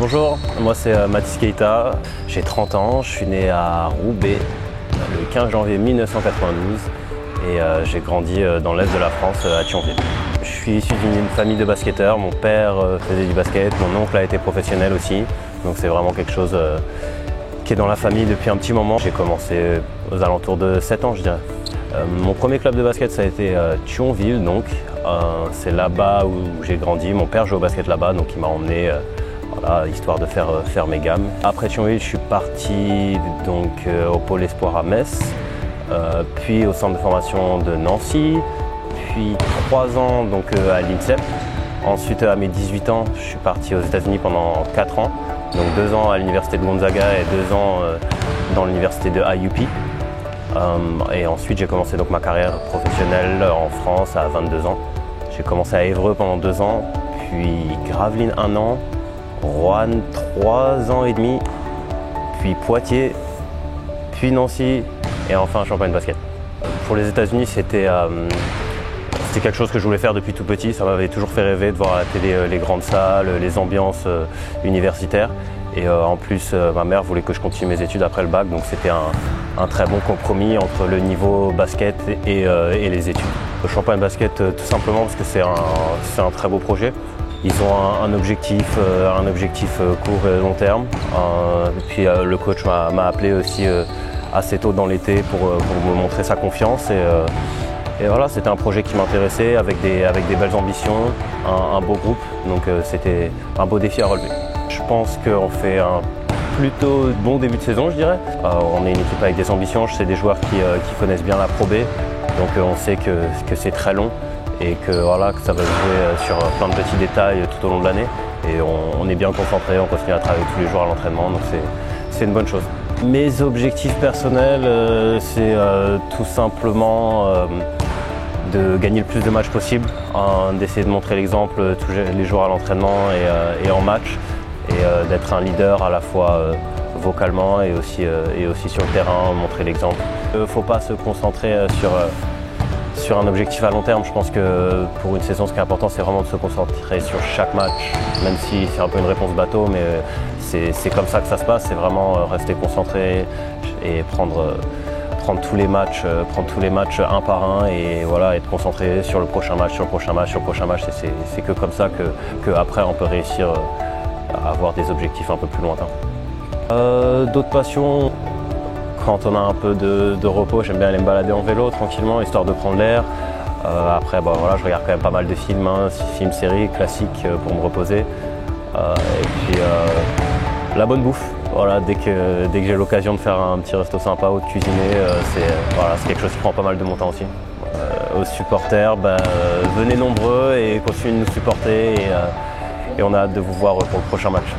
Bonjour, moi c'est Mathis Keita, j'ai 30 ans, je suis né à Roubaix le 15 janvier 1992 et j'ai grandi dans l'est de la France à Thionville. Je suis issu d'une famille de basketteurs, mon père faisait du basket, mon oncle a été professionnel aussi, donc c'est vraiment quelque chose qui est dans la famille depuis un petit moment. J'ai commencé aux alentours de 7 ans je dirais. Mon premier club de basket ça a été Thionville, donc c'est là-bas où j'ai grandi, mon père jouait au basket là-bas donc il m'a emmené voilà, histoire de faire mes gammes. Après Thionville, je suis parti donc, au pôle espoir à Metz, puis au centre de formation de Nancy, puis 3 ans donc, à l'INSEP. Ensuite, à mes 18 ans, je suis parti aux États-Unis pendant 4 ans, donc 2 ans à l'université de Gonzaga et 2 ans dans l'université de IUP. Et ensuite, j'ai commencé donc, ma carrière professionnelle en France à 22 ans. J'ai commencé à Évreux pendant 2 ans, puis Gravelines 1 an. Roanne 3 ans et demi, puis Poitiers, puis Nancy et enfin Champagne Basket. Pour les États-Unis, c'était quelque chose que je voulais faire depuis tout petit. Ça m'avait toujours fait rêver de voir à la télé les grandes salles, les ambiances universitaires. Et en plus, ma mère voulait que je continue mes études après le bac, donc c'était un très bon compromis entre le niveau basket et les études. Champagne Basket, tout simplement parce que c'est un très beau projet. Ils ont un objectif court et long terme. Puis le coach m'a appelé aussi assez tôt dans l'été pour me montrer sa confiance. Et voilà, c'était un projet qui m'intéressait avec des belles ambitions, un beau groupe. Donc c'était un beau défi à relever. Je pense qu'on fait un plutôt bon début de saison, je dirais. On est une équipe avec des ambitions. C'est des joueurs qui connaissent bien la Pro B. Donc on sait que c'est très long. Et que, voilà, que ça va jouer sur plein de petits détails tout au long de l'année. Et on est bien concentré, on continue à travailler tous les jours à l'entraînement, donc c'est une bonne chose. Mes objectifs personnels, c'est tout simplement de gagner le plus de matchs possible, d'essayer de montrer l'exemple tous les jours à l'entraînement et en match, et d'être un leader à la fois vocalement et aussi sur le terrain, montrer l'exemple. Il ne faut pas se concentrer sur un objectif à long terme. Je pense que pour une saison, ce qui est important, c'est vraiment de se concentrer sur chaque match, même si c'est un peu une réponse bateau, mais c'est comme ça que ça se passe. C'est vraiment rester concentré et prendre tous les matchs un par un et voilà, être concentré sur le prochain match, sur le prochain match, sur le prochain match. C'est que comme ça que après on peut réussir à avoir des objectifs un peu plus lointains. D'autres passions. Quand on a un peu de repos, j'aime bien aller me balader en vélo tranquillement, histoire de prendre l'air. Après, voilà, je regarde quand même pas mal de films, films, séries, classiques pour me reposer. Et puis la bonne bouffe. Voilà, dès que j'ai l'occasion de faire un petit resto sympa ou de cuisiner, c'est quelque chose qui prend pas mal de mon temps aussi. Aux supporters, venez nombreux et continuez de nous supporter et on a hâte de vous voir pour le prochain match.